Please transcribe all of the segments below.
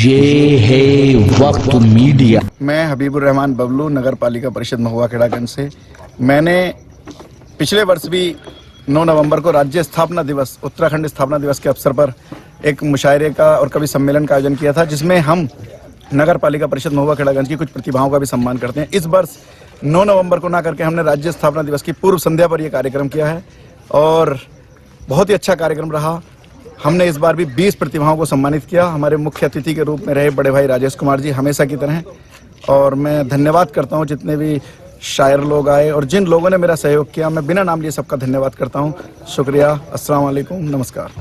ये है वक्त मीडिया। मैं हबीबुर रहमान बबलू, नगर पालिका परिषद महुआ खेड़ागंज से। मैंने पिछले वर्ष भी 9 नवंबर को राज्य स्थापना दिवस, उत्तराखंड स्थापना दिवस के अवसर पर एक मुशायरे का और कवि सम्मेलन का आयोजन किया था, जिसमें हम नगर पालिका परिषद महुआ खेड़ागंज की कुछ प्रतिभाओं का भी सम्मान करते हैं। इस वर्ष 9 नवंबर को ना करके हमने राज्य स्थापना दिवस की पूर्व संध्या पर यह कार्यक्रम किया है और बहुत ही अच्छा कार्यक्रम रहा। हमने इस बार भी 20 प्रतिभाओं को सम्मानित किया। हमारे मुख्य अतिथि के रूप में रहे बड़े भाई राजेश कुमार जी, हमेशा की तरह। और मैं धन्यवाद करता हूं जितने भी शायर लोग आए और जिन लोगों ने मेरा सहयोग किया। मैं बिना नाम लिए सबका धन्यवाद करता हूं। शुक्रिया, अस्सलाम वालेकुम, नमस्कार।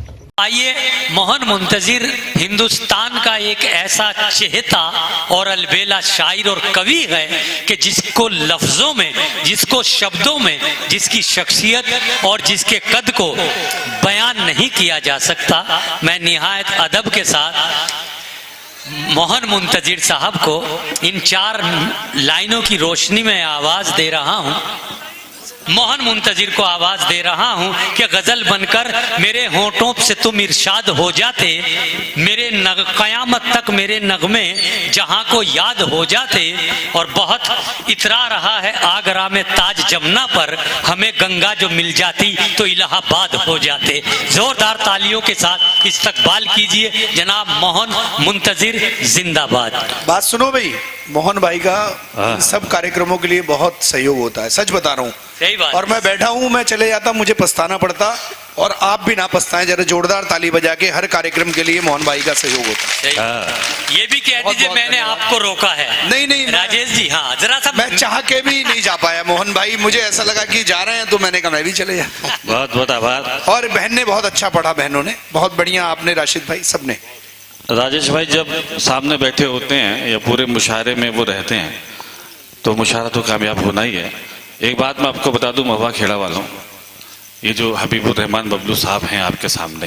आइए, मोहन मुंतजिर हिंदुस्तान का एक ऐसा चहेता और अलबेला शायर और कवि है कि जिसको लफ्जों में, जिसको शब्दों में, जिसकी शख्सियत और जिसके कद को बयान नहीं किया जा सकता। मैं निहायत अदब के साथ मोहन मुंतजिर साहब को इन 4 लाइनों की रोशनी में आवाज दे रहा हूं। मोहन मुंतजिर को आवाज दे रहा हूं कि गजल बनकर मेरे होंठों से तुम इरशाद हो जाते, मेरे कयामत तक मेरे नगमे जहां को याद हो जाते। और बहुत इतरा रहा है आगरा में ताज जमुना पर, हमें गंगा जो मिल जाती तो इलाहाबाद हो जाते। जोरदार तालियों के साथ इस्तकबाल कीजिए जनाब मोहन मुंतजिर, जिंदाबाद। बात सुनो भाई, मोहन भाई का इन सब कार्यक्रमों के लिए बहुत सहयोग होता है, सच बता रहा हूँ। सही बात। और मैं बैठा हूँ, मैं चले जाता, मुझे पछताना पड़ता, और आप भी ना पछताएं। जरा जोरदार ताली बजा के हर कार्यक्रम के लिए मोहन भाई का सहयोग होता है। ये भी कह दीजिए मैंने आपको रोका है। नहीं राजेश जी, हाँ जरा सा। मैं चाह के भी नहीं जा पाया मोहन भाई, मुझे ऐसा लगा कि जा रहे हैं तो मैंने कहा मैं भी चले जाता। बहुत बहुत आभार। और बहन ने बहुत अच्छा पढ़ा, बहनों ने बहुत बढ़िया, आपने राशिद भाई, सबने। राजेश भाई जब सामने बैठे होते हैं या पूरे मुशायरे में वो रहते हैं तो मुशायरा तो कामयाब होना ही है। एक बात मैं आपको बता दूं महुआ खेड़ा वालों, ये जो हबीबुर रहमान बबलू साहब हैं आपके सामने,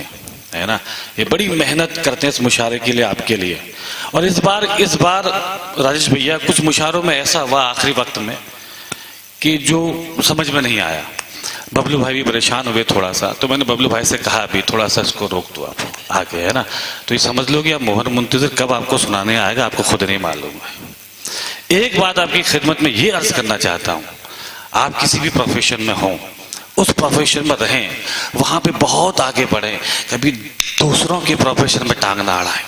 है ना, ये बड़ी मेहनत करते हैं इस मुशायरे के लिए, आपके लिए। और इस बार राजेश भैया कुछ मुशायरों में ऐसा हुआ आखिरी वक्त में कि जो समझ में नहीं आया। बबलू भाई भी परेशान हुए थोड़ा सा, तो मैंने बबलू भाई से कहा अभी थोड़ा सा इसको रोक दो आप आगे, है ना। तो ये समझ लो कि आप मोहन मुंतजिर कब आपको सुनाने आएगा आपको खुद नहीं मालूम है। एक बात आपकी खिदमत में ये अर्ज करना चाहता हूँ, आप किसी भी प्रोफेशन में हों, उस प्रोफेशन में रहें, वहां पे बहुत आगे बढ़ें, कभी दूसरों के प्रोफेशन में टांग ना अड़ाएं।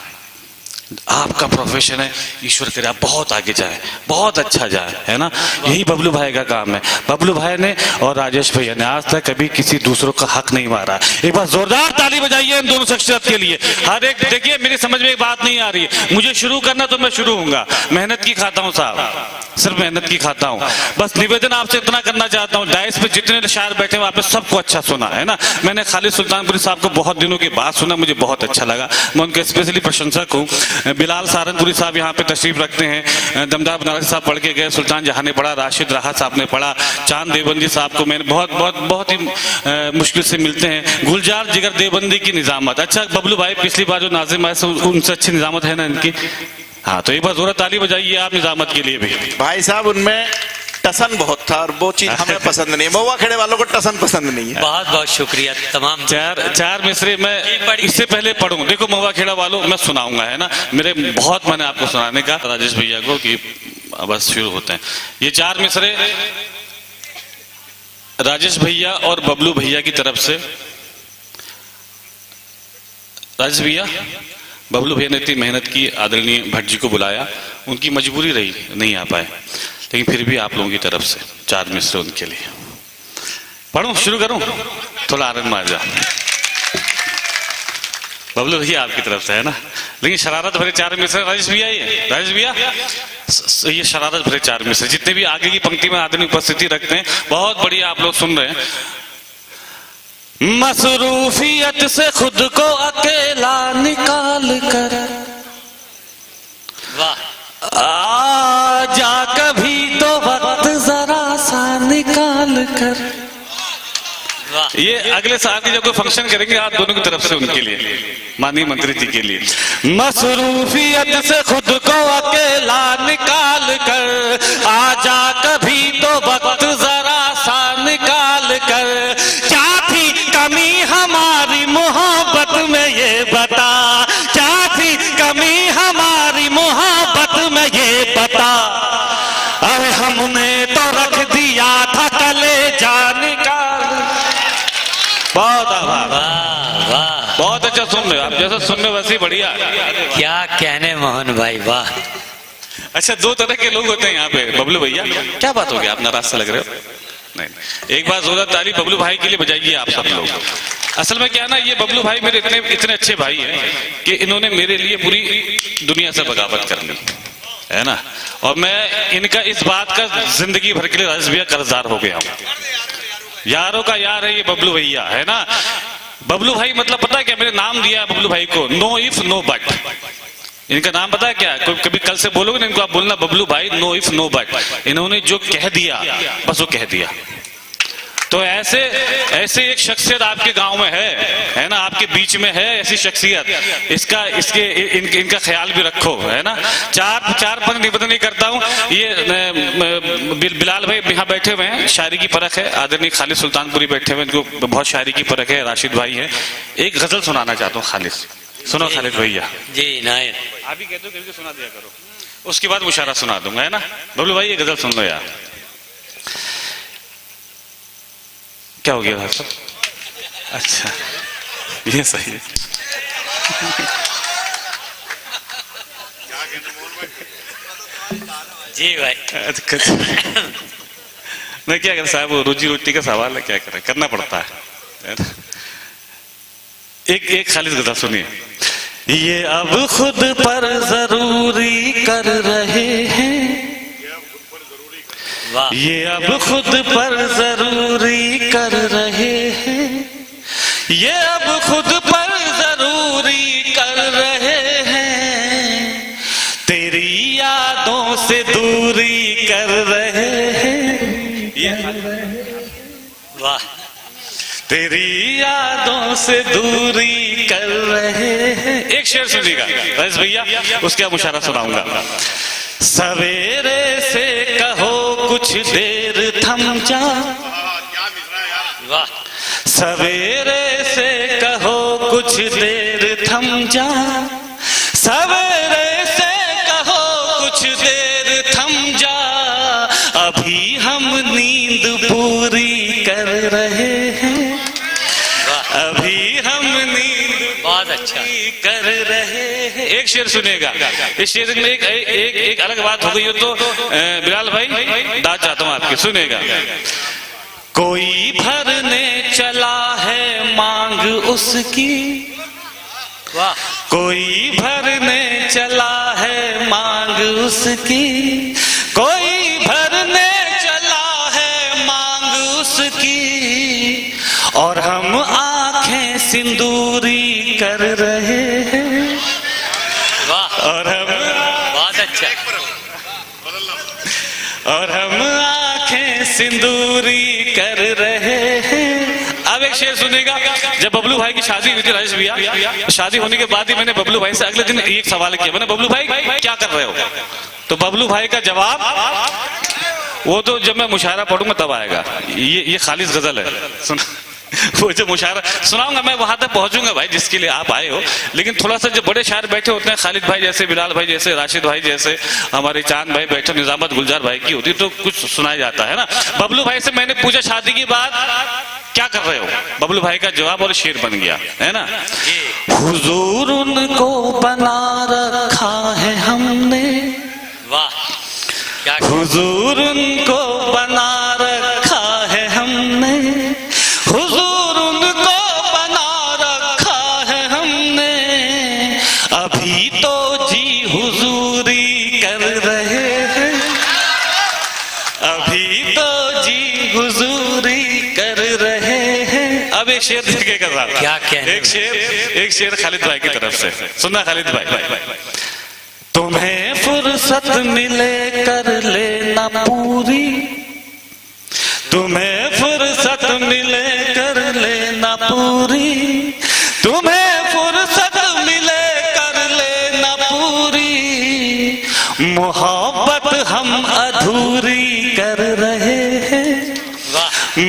आपका प्रोफेशन है, ईश्वर करे आप बहुत आगे जाए, बहुत अच्छा जाए, है ना। यही बबलू भाई का काम है। बबलू भाई ने और राजेश भैया ने आज तक कभी किसी दूसरों का हक नहीं मारा। एक बार जोरदार ताली बजाइए इन दोनों शख्सियत के लिए। हर एक देखिए, मेरी समझ में एक बात नहीं आ रही है, मुझे शुरू करना तो मैं शुरू होऊंगा, मेहनत की खाता हूँ साहब, सिर्फ मेहनत की खाता हूँ। बस निवेदन आपसे इतना करना चाहता हूँ, डायस पे जितने शायर बैठे वहां पे सबको अच्छा सुना, है ना। मैंने खालिद सुल्तानपुरी साहब को बहुत दिनों के बाद सुना, मुझे बहुत अच्छा लगा, मैं उनके स्पेशली प्रशंसक हूँ। बिलाल सहारनपुरी साहब यहाँ पे तशरीफ रखते हैं, दमदार बनारसी साहब पढ़ के गए, सुल्तान जहां ने पढ़ा, राशिद राहत साहब ने पढ़ा, चांद देवबंदी साहब को मैंने बहुत ही मुश्किल से मिलते हैं, गुलजार जिगर देवबंदी की निजामत। अच्छा बबलू भाई पिछली बार जो नाजिम आए उनसे अच्छी निजामत है ना इनकी, हाँ, तो एक बार जोर ताली बजाइए आप निजामत के लिए भी। भाई साहब उनमें टसन बहुत था और वो चीज हमें पसंद नहीं है, महुआ खेड़े वालों को टसन पसंद नहीं है। बहुत बहुत शुक्रिया तमाम। चार मिसरे मैं इससे पहले पढ़ूं, देखो महुआ खेड़ा वालों मैं सुनाऊंगा, है ना, मेरे बहुत मन है आपको सुनाने का राजेश भैया को कि बस शुरू होते हैं। ये 4 मिसरे राजेश भैया और बबलू भैया की तरफ से। राजेश भैया, बबलू भैया ने इतनी मेहनत की, आदरणीय भट्ट जी को बुलाया, उनकी मजबूरी रही नहीं आ पाए, लेकिन फिर भी आप लोगों की तरफ से 4 मिसरे उनके लिए। पढ़ूं, शुरू करूं, थोड़ा आनंद मार जा। बबलू भैया आपकी तरफ से, है ना, लेकिन शरारत भरे 4 मिसरे। राजेश भैया, ये राजेश भैया ये शरारत भरे 4 मिसरे, जितने भी आगे की पंक्ति में आदमी उपस्थिति रखते हैं, बहुत बढ़िया आप लोग सुन रहे हैं। मसरूफियत से खुद को अकेला निकाल कर, वाह, आजा कभी तो वक्त जरा सा निकाल कर। ये अगले साल की जब कोई फंक्शन करेंगे आप दोनों की तरफ से उनके लिए, माननीय मंत्री जी के लिए। मसरूफियत से खुद को अकेला निकाल कर, आजा कभी तो वक्त जरा सा निकाल कर, क्या थी कमी हमारी मोहब्बत में ये बता, क्या थी कमी हमारी जैसा सुनने वैसे बढ़िया। क्या कहने मोहन भाई, वाह। अच्छा, दो तरह के लोग होते हैं यहाँ पे। बबलू भैया, क्या बात हो गया, आप नाराज से लग रहे हो? नहीं, एक बार जोरदार ताली बबलू भाई के लिए बजाइए आप सब लोग। असल में क्या है ना, ये बबलू भाई मेरे इतने अच्छे भाई हैं कि इन्होंने मेरे लिए पूरी दुनिया से बगावत कर ली है ना, और मैं इनका इस बात का जिंदगी भर के लिए राजेश भैया कर्जदार हो गया हूँ। यारों का यार है ये बबलू भैया, है ना। बबलू भाई मतलब पता है क्या, मेरे नाम दिया है बबलू भाई को, नो इफ नो बट। इनका नाम पता है क्या, कभी कल से बोलोगे ना इनको, आप बोलना बबलू भाई नो इफ नो बट। इन्होंने जो कह दिया बस वो कह दिया। तो ऐसे एक शख्सियत आपके गांव में है ना, आपके बीच में है ऐसी शख्सियत, इनका ख्याल भी रखो, है ना। चार पद निवेदन नहीं करता हूँ। ये बिलाल भाई यहाँ बैठे हुए हैं, शायरी की परख है। आदरणीय खालिद सुल्तानपुरी बैठे हुए हैं, इनको बहुत शायरी की परख है। राशिद भाई है, एक गजल सुनाना चाहता हूँ खालिद, सुनो खालिद भैया जी। नायक आप ही कहते हो कि सुना दिया करो, उसके बाद मुशायरा सुना दूंगा, है ना। बबलू भाई ये गजल सुन लो यार। क्या हो गया भाई साहब? अच्छा, ये सही है। जी भाई। नहीं, क्या करें साहब, रोजी रोटी का सवाल है, क्या करें, करना पड़ता है ना। एक खालिद गजल सुनिए। ये अब खुद पर जरूरी कर रहे हैं, ये अब खुद पर जरूरी कर रहे हैं, ये अब खुद पर जरूरी कर रहे हैं, तेरी यादों से दूरी कर रहे हैं, वाह। तेरी यादों से दूरी कर रहे हैं। एक शेर सुनिएगा राजेश भैया, उसके बाद मुशायरा सुनाऊंगा। सवेरे से कहो कुछ देर थम जा, वाह। सवेरे से कहो कुछ देर थम जा, सवेरे से कहो कुछ देर थम जा, अभी हम नींद पूरी कर रहे हैं, अभी हम नींद बहुत अच्छा कर रहे हैं। एक शेर सुनेगा, इस शेर में एक अलग बात हो गई हो तो बिलाल भाई दाद चाहता हूं आपकी, सुनेगा। कोई भरने चला है मांग उसकी, वाह। कोई भरने चला है मांग उसकी, कोई भरने चला है मांग उसकी, और हम आंखें सिंदूरी कर रहे हैं, वाह। और हम बहुत अच्छा। और हम आंखें सिंदूरी कर रहे हैं। अब एक शेर सुनेगा। जब बबलू भाई की शादी हुई थी राजेश भैया, शादी होने के बाद ही मैंने बबलू भाई से अगले दिन एक सवाल किया, मैंने बबलू भाई क्या कर रहे हो, तो बबलू भाई का जवाब, वो तो जब मैं मुशायरा पढ़ूंगा तब आएगा। ये खालिद गजल है, सुन। वो जो मुशायरा सुनाऊंगा मैं, वहां तक पहुंचूंगा भाई जिसके लिए आप आए हो, लेकिन थोड़ा सा जो बड़े शायर बैठे होते हैं, खालिद भाई जैसे, बिलाल भाई जैसे, राशिद भाई जैसे, हमारे चांद भाई बैठे, निजामत गुलजार भाई की होती तो कुछ सुनाया जाता है ना। बबलू भाई से मैंने पूछा शादी के बाद क्या कर रहे हो, बबलू भाई का जवाब और शेर बन गया, है ना। हुजूर उनको बना रखा है हमने, वाह। क्या हुजूर उनको बना रखा है हमने, हुजूर उनको बना रखा है हमने, अभी तो जी हुजूरी कर रहे हैं, अभी तो जी हुजूरी कर रहे हैं। अब एक शेर देखे कर रहा, क्या कहने, एक शेर खालिद भाई की तरफ से सुनना। खालिद भाई, तुम्हें फुर्सत मिले कर लेना पूरी, तुम्हें फुर्सत मिले कर लेना पूरी, तुम्हें फुर्सत मिले कर लेना पूरी, मोहब्बत हम अधूरी कर रहे हैं,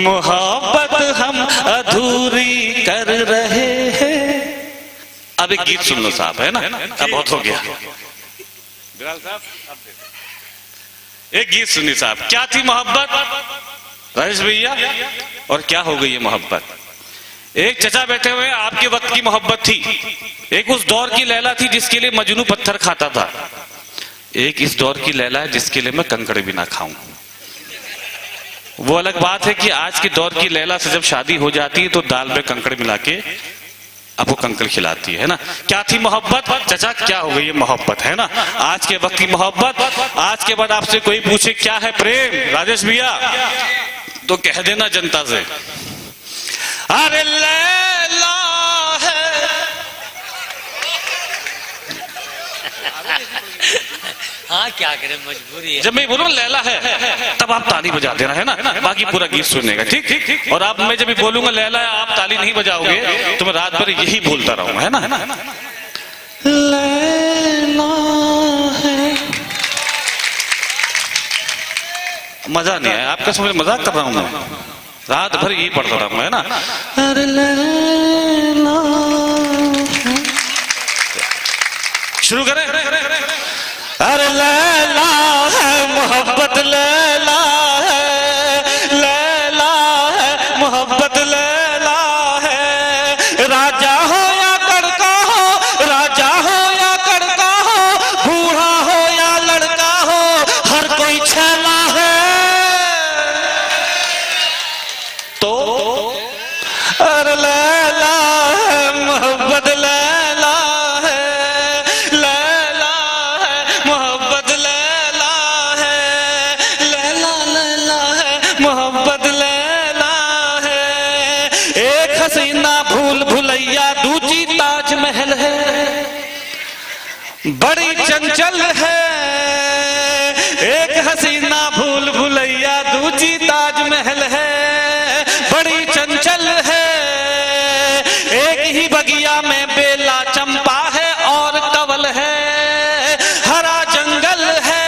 मोहब्बत हम अधूरी कर रहे हैं। अब एक गीत सुन लो साहब, है ना, अब बहुत हो गया। बिलाल साहब एक गीत सुनिए साहब। क्या थी मोहब्बत राजेश भैया, और क्या हो गई ये मोहब्बत। एक चचा बैठे हुए, आपके वक्त की मोहब्बत थी, एक उस दौर की लैला थी जिसके लिए मजनू पत्थर खाता था, एक इस दौर की लैला है जिसके लिए मैं कंकड़ भी ना खाऊं। वो अलग बात है कि आज के दौर की लैला से जब शादी हो जाती है तो दाल में कंकड़ मिला के आपको कंकड़ खिलाती है ना। क्या थी मोहब्बत चाचा, क्या हो गई ये मोहब्बत, है ना। आज के वक्त की मोहब्बत, आज के बाद आपसे कोई पूछे क्या है प्रेम राजेश भैया, तो कह देना जनता से अरे लैला है। हाँ क्या करें, मजबूरी है। जब मैं बोलूँ लैला है तब आप ताली बजा देना, है ना, बाकी पूरा गीत सुनने का, ठीक ठीक। और आप, मैं जब भी बोलूंगा लैला है आप ताली नहीं बजाओगे तो मैं रात भर यही बोलता रहूंगा, है ना। लैला है, मजा नहीं आया आपका, समझ मजाक कर रहा हूं मैं, रात भर यही पढ़ता रहूंगा, है ना। अरे लैला शुरू करें। अरे लैला है मोहब्बत, लैला है, लैला है मोहब्बत, लैला है। राजा हो या कड़का हो, राजा हो या कड़का हो, बूढ़ा हो या लड़का हो, हर कोई छैला है। तो अरे लैला है मोहब्बत, लैला है, लैला है मोहब्बत, लैला है, लैला लैला है मोहब्बत, लैला है। एक हसीना भूल भुलैया दूजी ताजमहल है, बड़ी चंचल है। एक हसीना भूल भुलैया दूजी ताजमहल है, बड़ी चंचल है। एक ही बगिया में बेला चंपा है और कवल है, हरा जंगल है।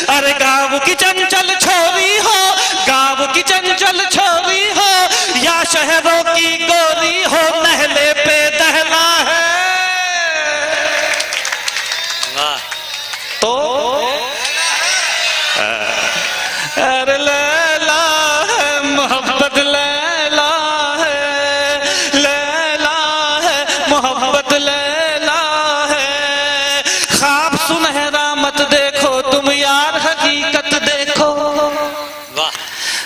अरे गाँव की चंचल छोरी हो, गाँव की चंचल छोरी हो, या शहरों की गोरी हो, नहले पे दहला है। वाह। तो अरे लैला है मोहब्बत, लैला है, लैला है मोहब्बत, लैला है। ख्वाब सुनहरा मत देखो तुम यार, हकीकत देखो, वाह।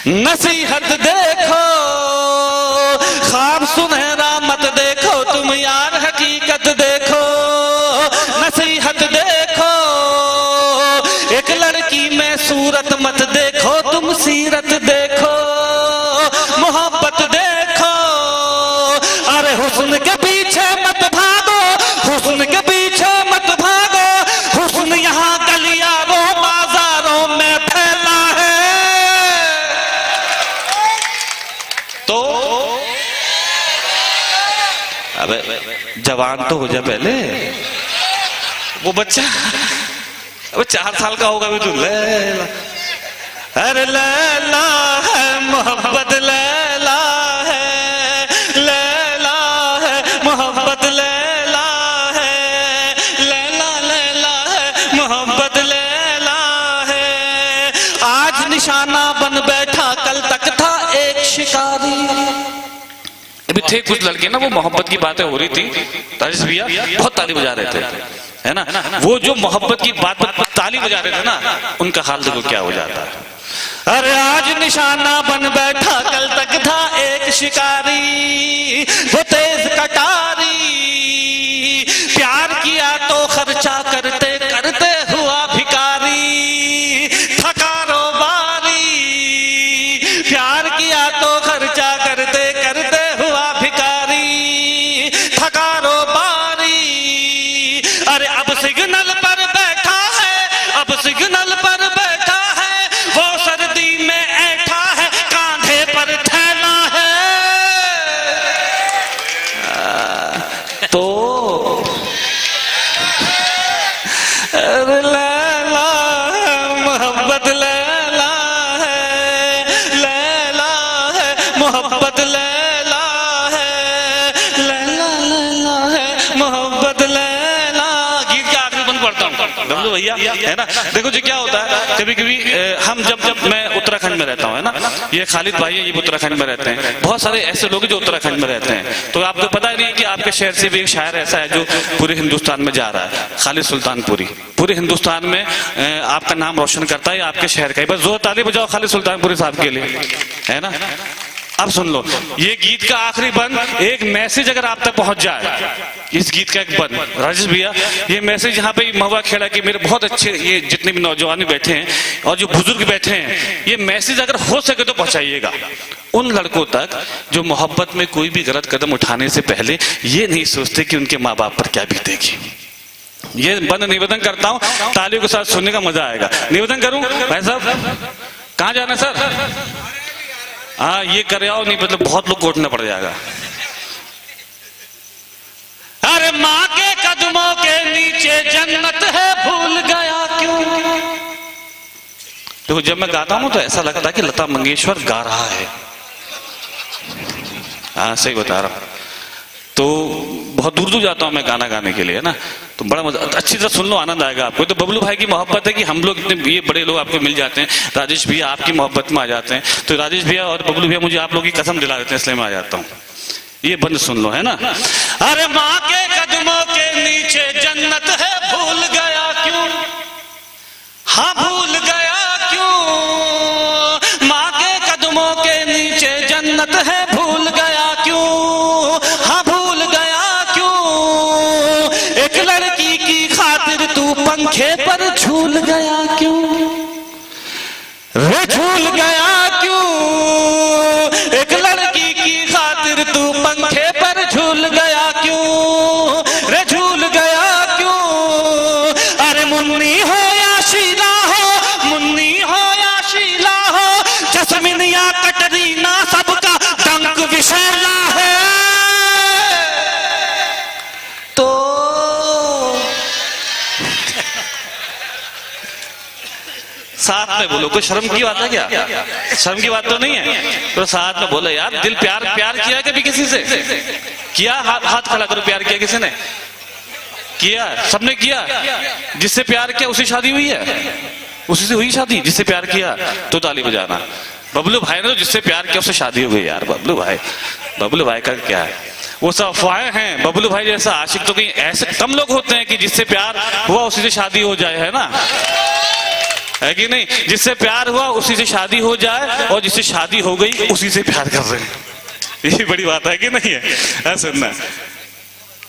नसीहत देखो। ख्वाब सुनहरा मत देखो तुम यार, हकीकत देखो, नसीहत देखो। एक लड़की में सूरत मत देखो तुम, सीरत देखो, मोहब्बत देखो। अरे हुस्न के पीछे मत भागो, हुस्न के पीछे मत भागो, हुस्न यहाँ गलियारों बाजारों में फैला है। तो अबे जवान तो हो जा पहले, वो बच्चा अब 4 साल का होगा भी तू लैला। अरे लैला है मोहब्बत, लैला है, लैला है मोहब्बत, लैला है, लैला लैला है मोहब्बत, लैला है। आज निशाना बन बैठा कल तक था एक शिकारी। अभी थे कुछ लड़के ना, वो मोहब्बत की बातें हो रही थी, राजेश भैया बहुत ताली बजा रहे थे, है ना। वो जो मोहब्बत की बात पर ताली बजा रहे थे ना, उनका हाल देखो क्या हो जाता है। अरे आज निशाना बन बैठा कल तक था एक शिकारी, वो तेज कटारी। प्यार किया तो खर्चा करते करते हुआ भिकारी, था कारोबारी। प्यार किया तो खर्चा करते करते हुआ भिकारी, था कारोबारी। अरे अब सिग्नल पर बैठा है, अब सिग्नल पर बैठा है, वो सर्दी में ऐठा है, कांधे पर थैला है। तो अरे लैला मोहब्बत, लैला है, लैला है मोहब्बत, लैला है, लैला लैला है मोहब्बत, लैला। गीत के आखिरी बंद पढ़ता हूँ, बबलू भैया, है ना। देखो जी क्या होता है, कभी कभी हम जब मैं उत्तराखंड में रहता हूँ, है ना, ये खालिद भाई है, ये उत्तराखंड में रहते हैं, बहुत सारे ऐसे लोग जो उत्तराखंड में रहते हैं, तो आपको पता नहीं है कि आपके शहर से भी एक शायर ऐसा है जो पूरे हिंदुस्तान में जा रहा है, खालिद सुल्तानपुरी, पूरे हिंदुस्तान में आपका नाम रोशन करता है, आपके शहर का। बस जोर ताली बजाओ खालिद सुल्तानपुरी साहब के लिए, है ना। अब सुन लो, ये गीत का आखिरी बंद, एक मैसेज अगर आप तक पहुंच जाए, इस गीत का एक बंद, राजेश भैया, ये मैसेज यहाँ पे महुआ खेड़ा के मेरे बहुत अच्छे, ये जितने भी नौजवान बैठे हैं और जो बुजुर्ग बैठे हैं, ये मैसेज अगर हो सके तो पहुंचाइएगा उन लड़कों तक जो मोहब्बत में कोई भी गलत कदम उठाने से पहले ये नहीं सोचते कि उनके माँ बाप पर क्या बीतेगी। ये बंद निवेदन करता हूँ, तालियों के साथ सुनने का मजा आएगा। निवेदन करूं भाई साहब, कहाँ जाना है सर? हाँ, ये करे आओ, नहीं मतलब बहुत लोग कोटना पड़ जाएगा। अरे माँ के कदमों के नीचे जन्नत है, भूल गया क्यों। देखो जब मैं गाता हूं तो ऐसा लगता है कि लता मंगेशकर गा रहा है। हाँ सही बता रहा हूं। तो बहुत दूर दूर जाता हूं मैं गाना गाने के लिए, है ना, तो बड़ा मजा, अच्छी तरह सुन लो, आनंद आएगा आपको। तो बबलू भाई की मोहब्बत है कि हम लोग इतने ये बड़े लोग आपको मिल जाते हैं, राजेश भैया आपकी मोहब्बत में आ जाते हैं, तो राजेश भैया और बबलू भैया मुझे आप लोगों की कसम दिला देते हैं, इसलिए मैं आ जाता हूँ। ये बंद सुन लो, है ना। अरे माँ के कदमों के नीचे जन्नत है, भूल गया क्यों, हाँ भूल गया क्यों, माँ के कदमों के नीचे जन्नत है, भूल गया क्यों, हाँ भूल गया क्यों, एक लड़की की खातिर तू पंखे पर झूल गया क्यों, रे झूल गया क्यों, एक लड़की की खातिर तू पंखे पर झूल गया क्यों, रे झूल गया क्यों। अरे मुन्नी हो या शीला हो, मुन्नी हो या शीला हो, जस्मिन या कटरीना सबका डंक विशेला है। तो साथ में बोलो, कोई शर्म की बात है क्या? शर्म की बात तो नहीं है, तो साथ में बोलो यार। दिल प्यार किया कभी किसी से? किया? हाथ खड़ा करो, प्यार किया किसी ने? किया, सबने किया। जिससे प्यार किया उसी शादी हुई है, उसी से हुई शादी। जिससे प्यार किया तो ताली बजाना। बबलू भाई ने तो जिससे प्यार किया उससे शादी हो गई यार। बबलू भाई का क्या है, वो सब अफवाहें हैं। बबलू भाई जैसा आशिक तो कहीं ऐसे कम लोग होते हैं कि जिससे प्यार हुआ उसी से शादी हो जाए, है ना, है कि नहीं। जिससे प्यार हुआ उसी से शादी हो जाए, और जिससे शादी हो गई उसी से प्यार कर रहे हैं। ये बड़ी बात है कि नहीं है? सुनना,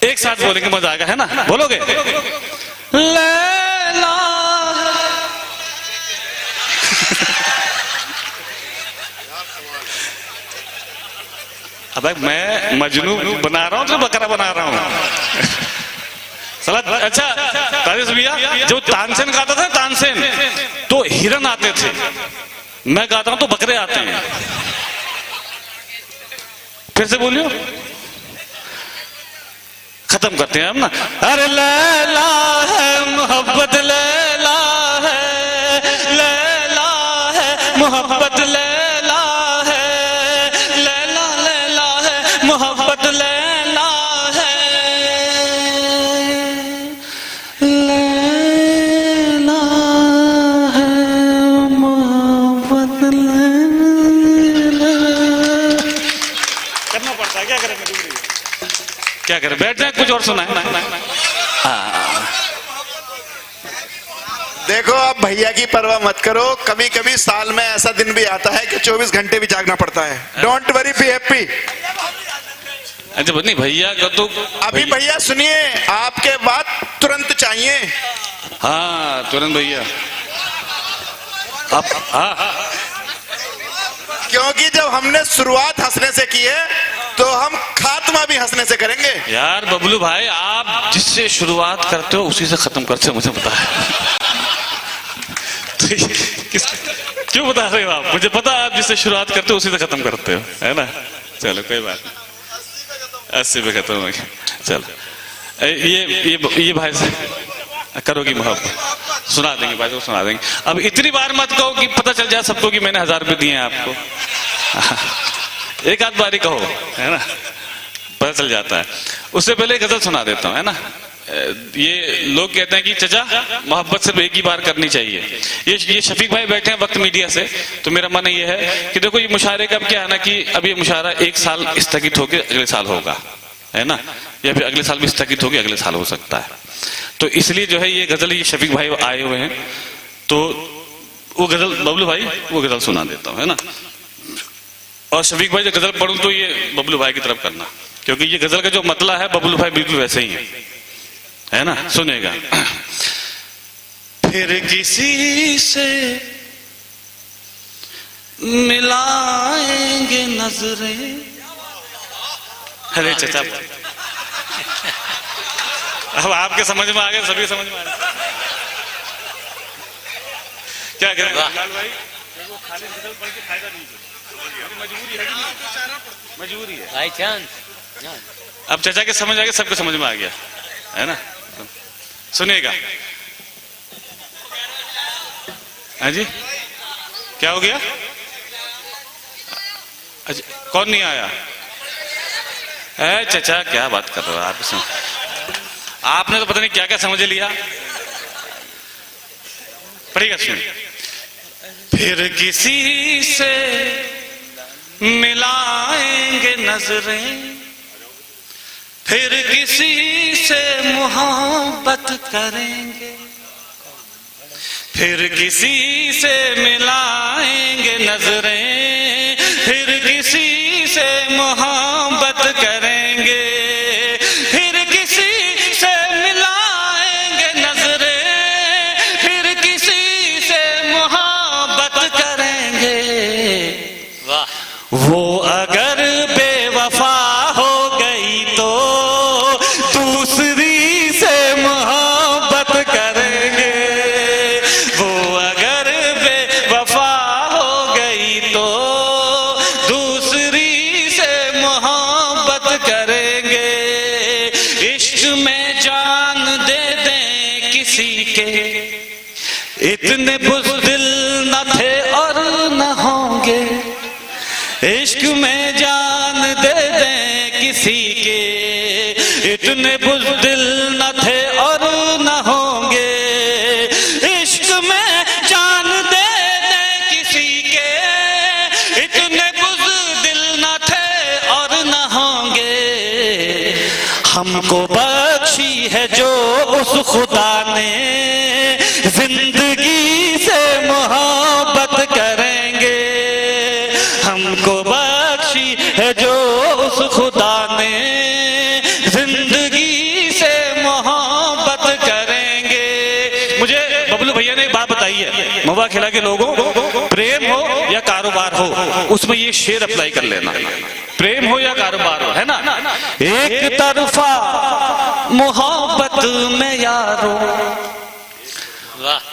एक साथ बोलेंगे मजा आएगा, है ना। बोलोगे? लैला अब मैं मजनू बना रहा हूं तो बकरा बना रहा हूं। अच्छा राजेश भैया, जो तानसेन गाता था, तानसेन तो हिरन आते थे, मैं गाता हूं तो बकरे आते हैं। फिर से बोलियो, खत्म करते हैं हम ना। अरे लैला है मोहब्बत, लैला है, लैला है मोहब्बत, लैला है, लैला लैला है मोहब्बत, लैला है, लैला है मोहब्बत, लैला। करना पड़ता है, क्या करें, क्या करें, बैठ जाए, कुछ और सुना है। देखो आप भैया की परवाह मत करो, कभी कभी साल में ऐसा दिन भी आता है कि 24 घंटे भी जागना पड़ता है। Don't worry, be happy. अच्छा नहीं भैया का तो अभी भैया सुनिए, आपके बात तुरंत चाहिए। हाँ तुरंत भैया, आप हाँ, क्योंकि जब हमने शुरुआत हंसने से की है तो हम खात्मा भी हंसने से करेंगे। यार बबलू भाई, आप जिससे शुरुआत करते हो उसी से खत्म करते हो, मुझे पता है। तो क्यों बता रहे हो आप? मुझे पता है आप जिससे शुरुआत करते हो उसी से खत्म करते हो, है ना। चलो कोई बात नहीं, 80 पे खत्म हो गया। चलो ये भाई से करोगी मोहब्बत, सुना देंगे भाई को, सुना देंगे। अब इतनी बार मत कहो कि पता चल जाए सबको कि मैंने 1000 रुपये दिए हैं आपको। एक आध बारी कहो, है ना, पता चल जाता है। उससे पहले गजल सुना देता हूँ, है ना। ये लोग कहते हैं कि चचा मोहब्बत सिर्फ एक ही बार करनी चाहिए। ये शफीक भाई बैठे हैं वक्त मीडिया से, तो मेरा मन ये है कि देखो ये मुशायरे का क्या है ना कि अब ये मुशायरा 1 साल स्थगित होकर अगले साल होगा, है ना, या फिर अगले साल भी स्थगित होकर अगले साल हो सकता है। तो इसलिए जो है ये गजल, ये शफीक भाई आए हुए हैं, तो वो गजल बबलू भाई वो गजल सुना देता हूँ, है ना। और शफीक भाई जो गजल पढ़ूं तो ये बबलू भाई की तरफ करना, क्योंकि ये गजल का जो मतला है बबलू भाई बिल्कुल वैसे ही है ना। सुनेगा। फिर किसी से मिलाएंगे नजरें। अरे चचा अब आपके समझ में आ गया, सभी समझ में आ गया। क्या करें भाई, वो खाली गजल पढ़ के फायदा नहीं है, मजबूरी है, मजबूरी है भाई चांद। अब चचा के समझ आ गया, सबको समझ में आ गया, है ना। सुनिएगा। हाँ जी, क्या हो गया? अच्छा, कौन नहीं आया? है चचा, क्या बात कर रहे हो आप? आपने तो पता नहीं क्या क्या समझ लिया। पढ़िएगा, सुनिए। फिर किसी से मिलाएंगे नजरें, फिर किसी से मोहब्बत करेंगे, फिर किसी से मिलाएंगे नजरें, फिर किसी से मोहब्बत करेंगे, फिर किसी से मिलाएंगे नजरें, फिर किसी से मोहब्बत करेंगे। वाह। वो अगर बेवफा हो गई तो दूसरी से मोहब्बत करेंगे, वो अगर बेवफा हो गई तो दूसरी से मोहब्बत करेंगे। इश्क में जान दे दें किसी के, इतने बुज़दिल न थे और न होंगे। इश्क में जान दे दें किसी के, इतने बुज़दिल न थे और न होंगे। इश्क में जान दे दें किसी के, इतने बुज़दिल न थे और न होंगे। हमको बख्शी है जो उस खुदा ने, जिंदगी से मोहब्बत करेंगे। हमको बख्शी है जो उस खुदा ने, जिंदगी से मोहब्बत करेंगे। मुझे बबलू भैया ने एक बात बताई है, महुआ खेड़ा के लोगों, प्रेम हो या कारोबार हो, उसमें ये शेर अप्लाई कर लेना। प्रेम हो या कारोबार हो, है ना। एक तरफा मोहब्बत में यारो,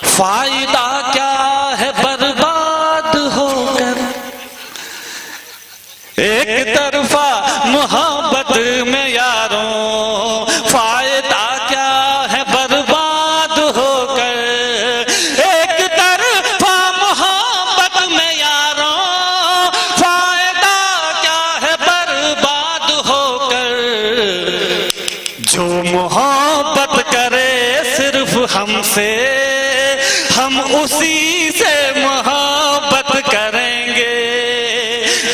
फायदा क्या है बर्बाद होकर। एक तरफा मोहब्बत में यारों, फायदा क्या है बर्बाद होकर। एक तरफा मोहब्बत में यारों, फायदा क्या है बर्बाद होकर। जो मोहब्बत करे सिर्फ हमसे, हम उसी से मोहब्बत करेंगे।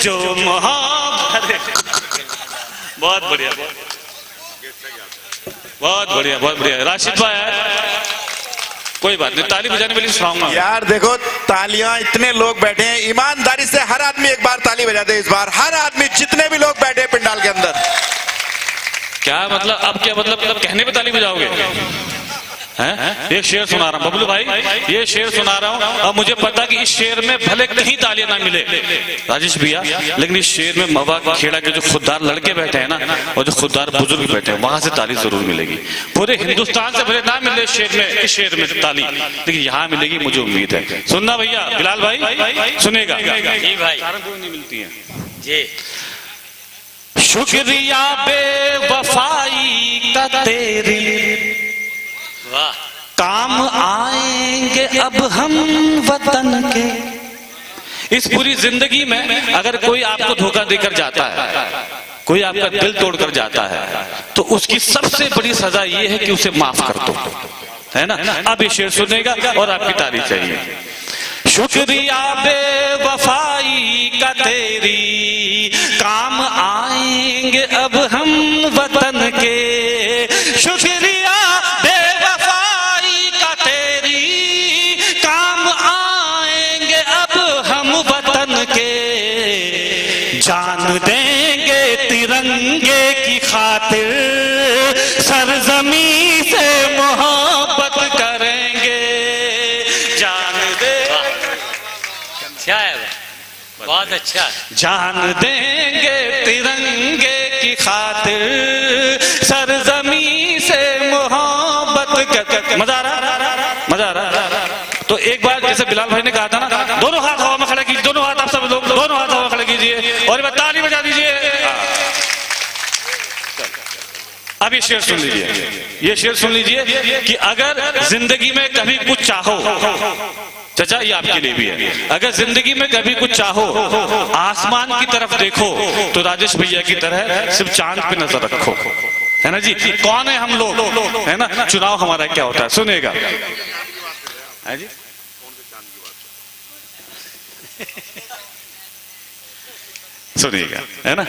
जो मोहब्बत, बहुत बढ़िया, बहुत बढ़िया, बहुत बढ़िया। राशिद भाई है, कोई बात नहीं, ताली बजाने के लिए सुनाऊंगा। यार देखो, तालियां, इतने लोग बैठे हैं, ईमानदारी से हर आदमी एक बार ताली बजा दे। इस बार हर आदमी, जितने भी लोग बैठे हैं पंडाल के अंदर। क्या मतलब? अब क्या मतलब कहने पे ताली बजाओगे? हैं? ये शेर सुना रहा हूँ बबलू भाई, ये शेर सुना रहा हूँ। अब मुझे पता कि इस शेर में भले कहीं तालियां ना मिले राजेश भैया, लेकिन इस शेर में महुआ खेड़ा के जो खुददार लड़के बैठे हैं ना, और जो खुददार बुजुर्ग बैठे हैं, वहां से ताली जरूर मिलेगी। पूरे हिंदुस्तान से भले ना मिले इस शेर में ताली, लेकिन यहाँ मिलेगी, मुझे उम्मीद है। सुनना भैया, बिलाल भाई सुनेगा। जी भाई, नहीं मिलती है जी। शुक्रिया बेवफाई का तेरी, वाह। काम आएंगे अब हम वतन के। इस पूरी जिंदगी में अगर कोई आपको धोखा देकर जाता है, कोई आपका दिल तोड़कर जाता है तो उसकी सबसे बड़ी सजा ये है कि उसे माफ कर दो, है ना। अब ये शेर सुनेगा और आपकी तारीफ चाहिए। शुक्रिया बेवफाई का तेरी, काम आएंगे अब हम वतन के। शुक्रिया बेवफाई का तेरी, काम आएंगे अब हम वतन के। जान देंगे तिरंगे की खातिर, सरजमी से मोहब्बत करेंगे। जान दे, क्या है, बहुत अच्छा है। जान देंगे तिरंगे की खातिर, सरजमी से मोहब्बत कर। मजा आ रहा, मजा आ रहा। तो एक बार जैसे बिलाल भाई ने कहा था ना, दोनों हाथ हवा में खड़े कीजिए, दोनों हाथ आप सब लोग दोनों हाथ हवा में खड़े कीजिए और ताली बजा दीजिए। अब ये शेर सुन लीजिए, ये शेर सुन लीजिए कि अगर जिंदगी में कभी कुछ चाहो, चाचा ये आपके लिए भी है, अगर जिंदगी में कभी कुछ चाहो, आसमान की तरफ देखो तो राजेश भैया की तरह सिर्फ चांद पे नजर रखो, है ना जी। कौन है हम लोग, है ना। चुनाव हमारा क्या होता है, सुनेगा, है जी। सुनिएगा, है ना।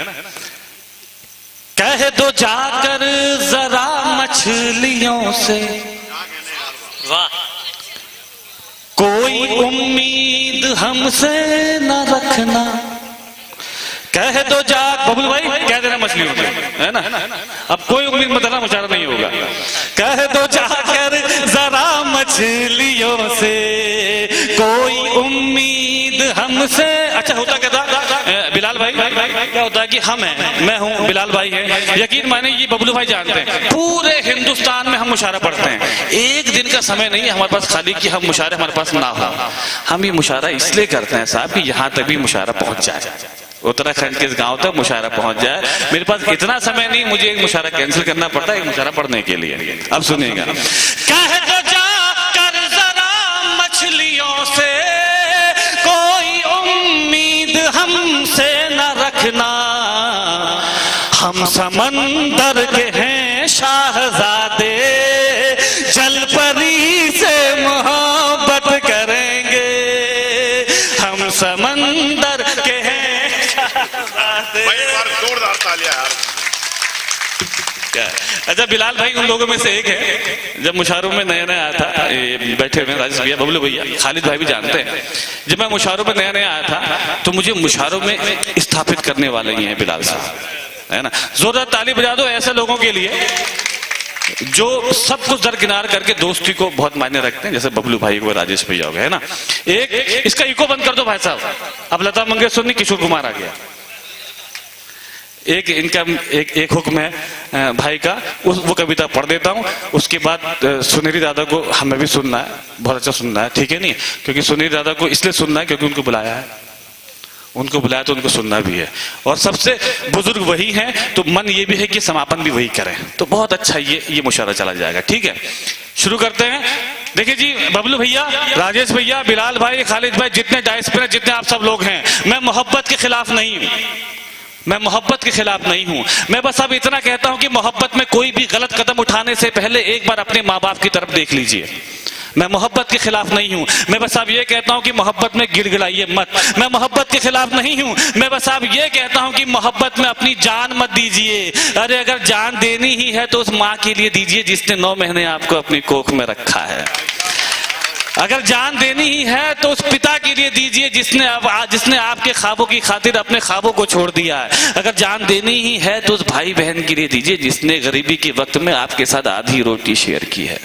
कह दो जाकर जरा मछलियों से, वाह, कोई उम्मीद हमसे न रखना। कह दो जा, बबुल भाई कह देना मछलियों से, है ना। अब कोई उम्मीद मत रखना, मुशायरा नहीं होगा। कह दो जाकर जरा मछलियों से, कोई उम्मीद हमसे। अच्छा होता क्या था बिलाल भाई, क्या होता है कि हम हैं, मैं हूं, बिलाल भाई है, यकीन माने ये बबलू भाई जानते हैं, पूरे हिंदुस्तान में हम मुशायरा पढ़ते हैं। एक दिन का समय नहीं है हमारे पास खाली कि हम मुशायरा हमारे पास ना हो। हम ये मुशायरा इसलिए करते हैं साहब कि यहाँ तक भी मुशायरा पहुंच जाए, उत्तराखंड के इस गांव तक मुशायरा पहुंच जाए। मेरे पास इतना समय नहीं, मुझे एक मुशायरा कैंसिल करना पड़ता है एक मुशायरा पढ़ने के लिए। अब सुनिएगा। कह दो जाकर जरा मछलियों से, कोई उम्मीद हमसे न रखना। हम समंदर के हैं शाहजादे, जलपरी से मोहब्बत करेंगे। हम समंदर के हैं जोरदार तालियां यार। अच्छा बिलाल भाई उन लोगों में से एक है, जब मुशायरों में नया नया आया था, बैठे हुए राजेश भैया, बबलू भैया, खालिद भाई भी जानते हैं, जब मैं मुशायरों में नया नया आया था तो मुझे मुशायरों में स्थापित करने वाले ही हैं बिलाल साहब, है ना। जोरदार ताली बजा दो ऐसे लोगों के लिए जो सब कुछ दरकिनार करके दोस्ती को बहुत मायने रखते हैं, जैसे बबलू भाई को, राजेश भैया हो गए, है ना। एक इसका इको बंद कर दो भाई साहब, अब लता मंगेशकर नहीं, किशोर कुमार आ गया। एक इनका एक हुक्म है भाई का, वो कविता पढ़ देता हूँ, उसके बाद सुनेरी दादा को हमें भी सुनना है, बहुत अच्छा सुनना है, ठीक है नहीं, क्योंकि सुनेरी दादा को इसलिए सुनना है क्योंकि उनको बुलाया है, उनको बुलाया तो उनको सुनना भी है, और सबसे बुजुर्ग वही हैं, तो मन ये भी है कि समापन भी वही करें, तो बहुत अच्छा ये मुशायरा चला जाएगा। ठीक है, शुरू करते हैं। देखिए जी, बबलू भैया, राजेश भैया, बिलाल भाई, खालिद भाई, जितने डाइस पे जितने आप सब लोग हैं, मैं मोहब्बत के खिलाफ नहीं हूं, मैं मोहब्बत के खिलाफ नहीं हूं। मैं बस अब इतना कहता हूं कि मोहब्बत में कोई भी गलत कदम उठाने से पहले एक बार अपने माँ बाप की तरफ देख लीजिए। मैं मोहब्बत के खिलाफ नहीं हूं, मैं बस अब ये कहता हूं कि मोहब्बत में गिड़गिड़ाइए मत। मैं मोहब्बत के खिलाफ नहीं हूं, मैं बस अब ये कहता हूं कि मोहब्बत में अपनी जान मत दीजिए। अरे अगर जान देनी ही है तो उस माँ के लिए दीजिए जिसने 9 महीने आपको अपनी कोख में रखा है। अगर जान देनी ही है तो उस पिता के लिए दीजिए जिसने आपके ख्वाबों की खातिर अपने ख्वाबों को छोड़ दिया है। अगर जान देनी ही है तो उस भाई बहन के लिए दीजिए जिसने गरीबी के वक्त में आपके साथ आधी रोटी शेयर की है।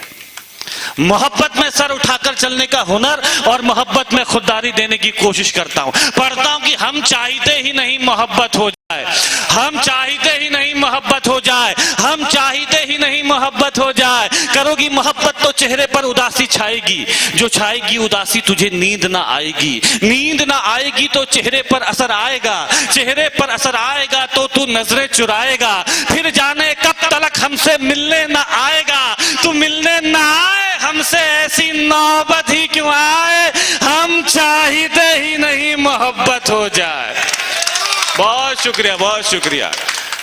मोहब्बत में सर उठाकर चलने का हुनर और मोहब्बत में खुददारी देने की कोशिश करता हूं। पढ़ता हूं कि हम चाहते ही नहीं मोहब्बत हो जाए, हम चाहते ही नहीं मोहब्बत हो जाए, हम चाहते ही नहीं मोहब्बत हो जाए। करोगी मोहब्बत तो चेहरे पर उदासी छाएगी, जो छाएगी उदासी तुझे नींद ना आएगी, नींद ना आएगी तो चेहरे पर असर आएगा, चेहरे पर असर आएगा तो तू नजरें चुराएगा। फिर जाने कब तलक हमसे मिलने ना आएगा, तू मिलने ना आए हमसे ऐसी नौबत ही क्यों आए, हम चाहते ही नहीं मोहब्बत हो जाए। बहुत शुक्रिया, बहुत शुक्रिया।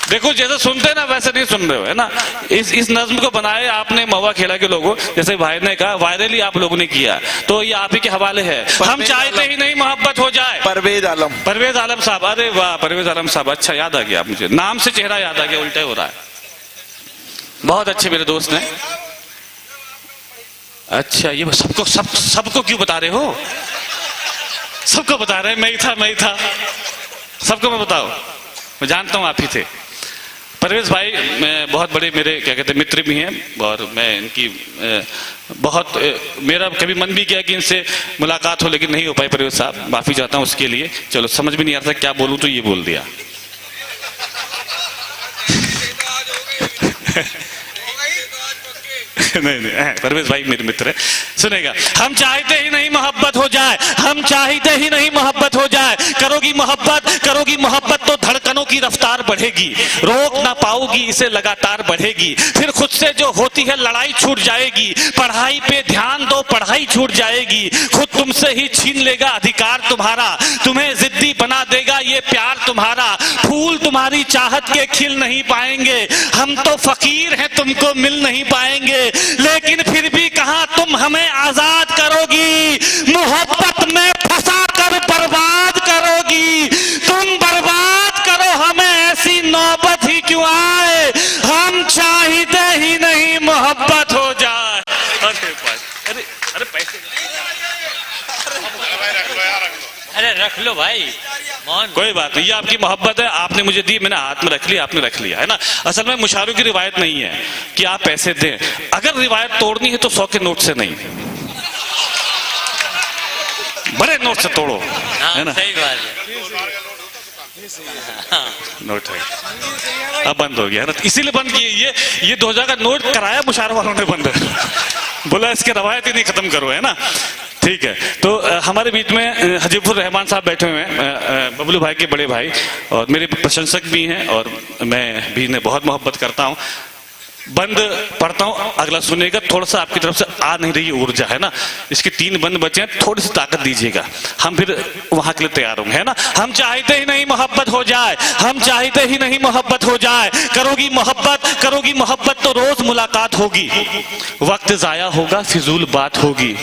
देखो जैसे सुनते हैं ना वैसे नहीं सुन रहे हो, है ना। इस नज्म को बनाए आपने महुआ खेड़ा के लोगों, जैसे भाई ने कहा वायरली आप लोगों ने किया, तो ये आप ही के हवाले है। हम चाहते ही नहीं मोहब्बत हो जाए। परवेज आलम, परवेज आलम साहब, अरे वाह परवेज आलम साहब, अच्छा याद आ गया मुझे, नाम से चेहरा याद आ गया, उल्टा हो रहा है। बहुत अच्छे मेरे दोस्त ने। अच्छा ये सबको क्यों बता रहे हो? सबको बता रहे हैं, मैं ही था, सबको मैं बताओ, मैं जानता हूं आप ही थे। परवेज भाई बहुत बड़े मेरे क्या कहते हैं मित्र भी हैं, और मैं इनकी बहुत मेरा कभी मन भी किया कि इनसे मुलाकात हो, लेकिन नहीं हो पाई। परवेज साहब माफी चाहता हूं उसके लिए। चलो समझ भी नहीं आ रहा था क्या बोलूं, तो ये बोल दिया। नहीं परवेज भाई मेरे मित्र है, सुनेगा। हम चाहते ही नहीं मोहब्बत हो जाए, हम चाहते ही नहीं मोहब्बत हो जाए। करोगी मोहब्बत तो धड़कनों की रफ्तार बढ़ेगी, रोक ना पाओगी इसे लगातार बढ़ेगी। फिर खुद से जो होती है लड़ाई छूट जाएगी, पढ़ाई पे ध्यान दो पढ़ाई छूट जाएगी। खुद तुमसे ही छीन लेगा अधिकार तुम्हारा, तुम्हें जिद्दी बना देगा ये प्यार तुम्हारा। फूल तुम्हारी चाहत के खिल नहीं पाएंगे, हम तो फकीर हैं तुमको मिल नहीं पाएंगे। लेकिन फिर भी कहां तुम हमें आजाद करोगी, मोहब्बत में फंसा कर बर्बाद करोगी। तुम बर्बाद करो हमें, ऐसी नौबत ही क्यों आए, हम चाहते ही नहीं मोहब्बत हो जाए। अरे पैसे अरे रख लो भाई मोहन, कोई बात नहीं, ये आपकी मोहब्बत है, आपने मुझे दी, मैंने हाथ में रख लिया, आपने रख लिया, है ना। असल में मुशायरों की रिवायत नहीं है कि आप पैसे दें, अगर रिवायत तोड़नी है तो 100 के नोट से नहीं, बड़े नोट से तोड़ो, है ना। सही बात है। नोट है अब बंद हो गया, है ना, इसीलिए बंद किए। ये 2000 का नोट कराया मुशायरों वालों ने बंद, बोला इसके रवायत ही नहीं खत्म करो, है ना। ठीक है, तो हमारे बीच में हजीबुर रहमान साहब बैठे हुए हैं, बबलू भाई के बड़े भाई, और मेरे प्रशंसक भी हैं, और मैं भी इन्हें बहुत मोहब्बत करता हूं। बंद पढ़ता हूं, अगला सुनेगा। थोड़ा सा आपकी तरफ से आ नहीं रही ऊर्जा, है ना। इसके 3 बंद बचे हैं, थोड़ी सी ताकत दीजिएगा, हम फिर वहां के लिए तैयार होंगे, है ना। हम चाहते ही नहीं मोहब्बत हो जाए, हम चाहते ही नहीं मोहब्बत हो जाए। करोगी मोहब्बत तो रोज मुलाकात होगी, वक्त जाया होगा फिजूल बात होगी।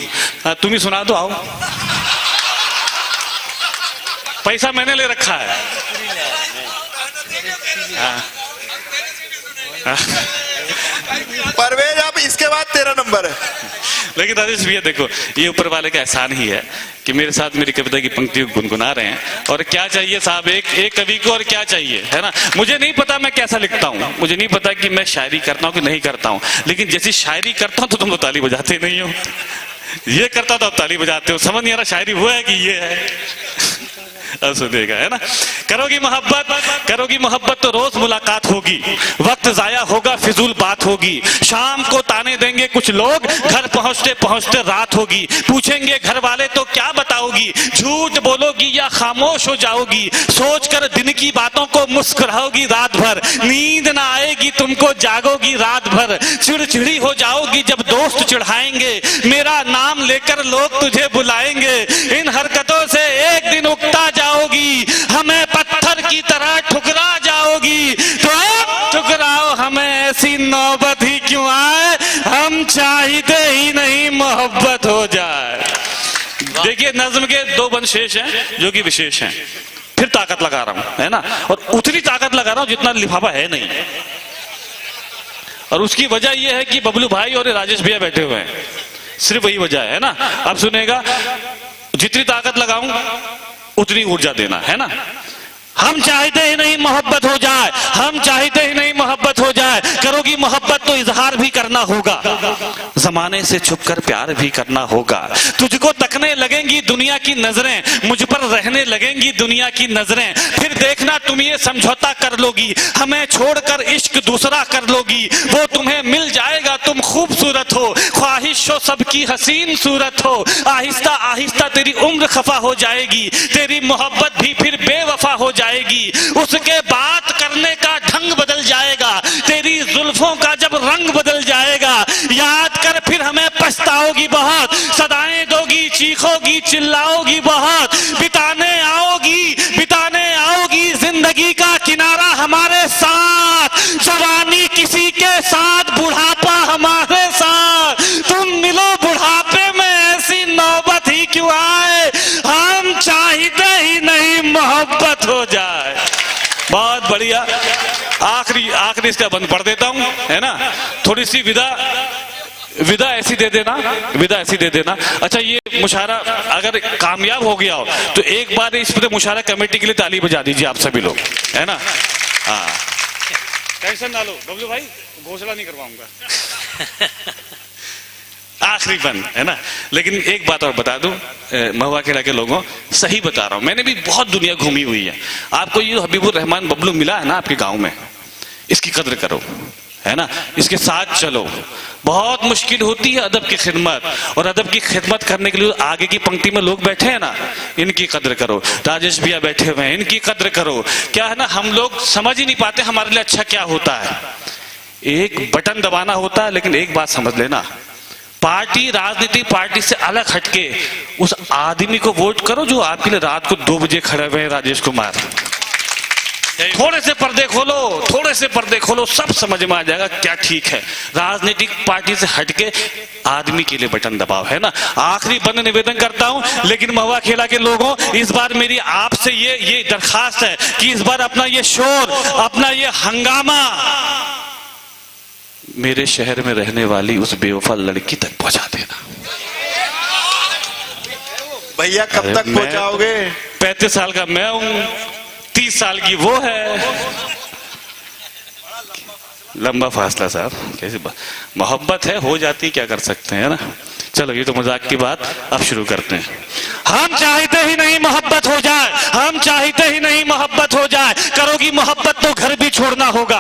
तुम ही सुना दो, आओ। पैसा मैंने ले रखा है। परवेज आप इसके बाद 13 नंबर है। लेकिन राजेश भैया देखो, ये ऊपर वाले का एहसान ही है कि मेरे साथ मेरी कविता की पंक्ति गुनगुना रहे हैं। और क्या चाहिए साहब, एक कवि को और क्या चाहिए, है ना। मुझे नहीं पता मैं कैसा लिखता हूँ, मुझे नहीं पता कि मैं शायरी करता हूँ कि नहीं करता हूँ, लेकिन जैसी शायरी करता हूँ तो तुम तो ताली बजाते नहीं हो। ये करता तो आप ताली बजाते हो, समझ नहीं आ रहा शायरी वो है कि ये है। सुनेगा, है ना। करोगी मोहब्बत तो रोज मुलाकात होगी, वक्त जाया होगा फिजूल बात होगी। शाम को ताने देंगे कुछ लोग, घर पहुंचते पहुंचते रात होगी। पूछेंगे घर वाले तो क्या बताओगी, झूठ बोलोगी या खामोश हो जाओगी। सोचकर दिन की बातों को मुस्कुराओगी रात भर, नींद ना आएगी तुमको जागोगी रात भर। चिड़चिड़ी हो जाओगी जब दोस्त चिढ़ाएंगे, मेरा नाम लेकर लोग तुझे बुलाएंगे। इन हरकतों से एक दिन उकता जाओगी, हमें पत्थर की तरह ठुकरा जाओगी। तो ठुकराओ हमें, ऐसी नौबत ही क्यों आए, हम चाहते ही नहीं मोहब्बत हो जाए। देखिए नज्म के 2 बंद शेष हैं जो कि विशेष हैं। फिर ताकत लगा रहा हूं, है ना, और उतनी ताकत लगा रहा हूं जितना लिफाफा है नहीं। और उसकी वजह यह है कि बबलू भाई और राजेश भैया बैठे हुए हैं, सिर्फ वही वजह है ना। अब सुनेगा, जितनी ताकत लगाऊं उतनी ऊर्जा देना, है ना। हम चाहते ही नहीं मोहब्बत हो जाए, हम चाहते ही नहीं मोहब्बत हो जाए। करोगी मोहब्बत तो इजहार भी करना होगा, जमाने से छुपकर प्यार भी करना होगा। तुझको तकने लगेंगी दुनिया की नजरें, मुझ पर रहने लगेंगी दुनिया की नजरें। फिर देखना तुम ये समझौता कर लोगी, हमें छोड़कर इश्क दूसरा कर लोगी। वो तुम्हें मिल जाएगा, तुम खूबसूरत हो, ख्वाहिश हो सबकी हसीन सूरत हो। आहिस्ता आहिस्ता तेरी उम्र खफा हो जाएगी, तेरी मोहब्बत भी फिर बेवफा हो जाएगी। उसके बात करने का ढंग बदल जाएगा, तेरी जुल्फों का जब रंग बदल जाएगा। याद कर फिर हमें पछताओगी बहुत, सदाएं दोगी, चीखोगी, चिल्लाओगी बहुत। बिताने आओगी जिंदगी का किनारा हमारे साथ। हो जाए। बहुत बढ़िया। आखिरी इसका बंद पढ़ देता हूं, है ना। थोड़ी सी विदा ऐसी दे देना। अच्छा, ये मुशायरा अगर कामयाब हो गया हो तो एक बार इस पूरे मुशायरा कमेटी के लिए ताली बजा दीजिए आप सभी लोग, है ना। हाँ, टेंशन ना लो बबलू भाई, घोषणा नहीं करवाऊंगा। आखिरी बंद, है ना। लेकिन एक बात और बता दूं महुआ खेड़ा के लोगों, सही बता रहा हूं, मैंने भी बहुत दुनिया घूमी हुई है। आपको ये हबीबुर रहमान बबलू मिला है ना आपके गांव में, इसकी कदर करो, है ना। इसके साथ चलो। बहुत मुश्किल होती है अदब की खिदमत, और अदब की खिदमत करने के लिए आगे की पंक्ति में लोग बैठे हैं ना, इनकी कदर करो। राजेश भैया बैठे हुए हैं, इनकी कदर करो। क्या है ना, हम लोग समझ ही नहीं पाते हमारे लिए अच्छा क्या होता है। एक बटन दबाना होता है, लेकिन एक बात समझ लेना, पार्टी राजनीतिक पार्टी से अलग हटके उस आदमी को वोट करो जो आपके लिए रात को 2 बजे खड़े हुए हैं, राजेश कुमार। थोड़े से पर्दे खोलो, सब समझ में आ जाएगा क्या ठीक है। राजनीतिक पार्टी से हटके आदमी के लिए बटन दबाव, है ना। आखिरी बंद निवेदन करता हूं, लेकिन महुआ खेड़ा के लोगों, इस बार मेरी आपसे ये दरखास्त है कि इस बार अपना ये शोर, अपना ये हंगामा मेरे शहर में रहने वाली उस बेवफा लड़की तक पहुंचा देना। भैया कब तक पहुंचाओगे? 35 साल का मैं हूं, 30 साल की वो है। लंबा फासला साहब, कैसी बात, मोहब्बत है, हो जाती, क्या कर सकते हैं, ना। चलो, ये तो मजाक की बात, अब शुरू करते हैं। हम चाहते ही नहीं मोहब्बत हो जाए, हम चाहते ही नहीं मोहब्बत हो जाए। करोगी मोहब्बत तो घर भी छोड़ना होगा,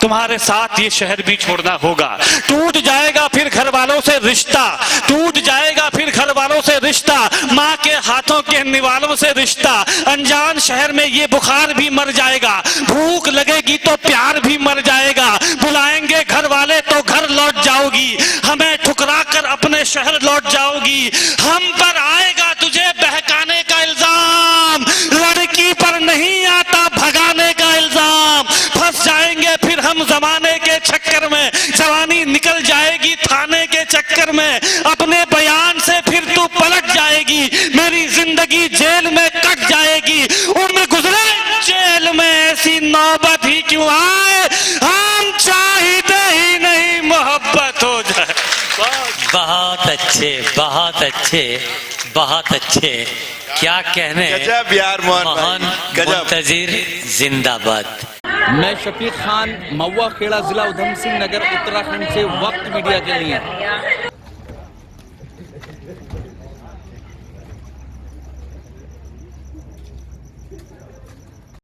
तुम्हारे साथ ये शहर भी छोड़ना होगा। टूट जाएगा फिर घर वालों से रिश्ता, टूट जाएगा फिर घर वालों से रिश्ता, माँ के हाथों के निवालों से रिश्ता। अनजान शहर में ये बुखार भी मर जाएगा, भूख लगेगी तो प्यार भी मर जाएगा। बुलाएंगे घर वाले तो घर लौट जाओगी, हमें ठुकरा कर अपने शहर लौट जाओगी। हम पर आएगा तुझे बहकाने का इल्जाम, लड़की पर नहीं आता भगाने का इल्जाम। फंस जाएंगे फिर हम जमाने के चक्कर में, जवानी निकल जाएगी थाने के चक्कर में। अपने बयान से फिर तू पलट जाएगी, मेरी जिंदगी जेल में कट जाएगी। उम्र गुजरे जेल में ऐसी नौबत ही क्यों आए, हम चाहते ही नहीं मोहब्बत हो जाए। बहुत अच्छे, बहुत अच्छे। क्या कहने, गजब यार मोहन मोहन गजब। मुंतजिर जिंदाबाद। मैं शफीक खान, महुआ खेड़ा, जिला उधम सिंह नगर, उत्तराखंड से वक्त मीडिया के लिए।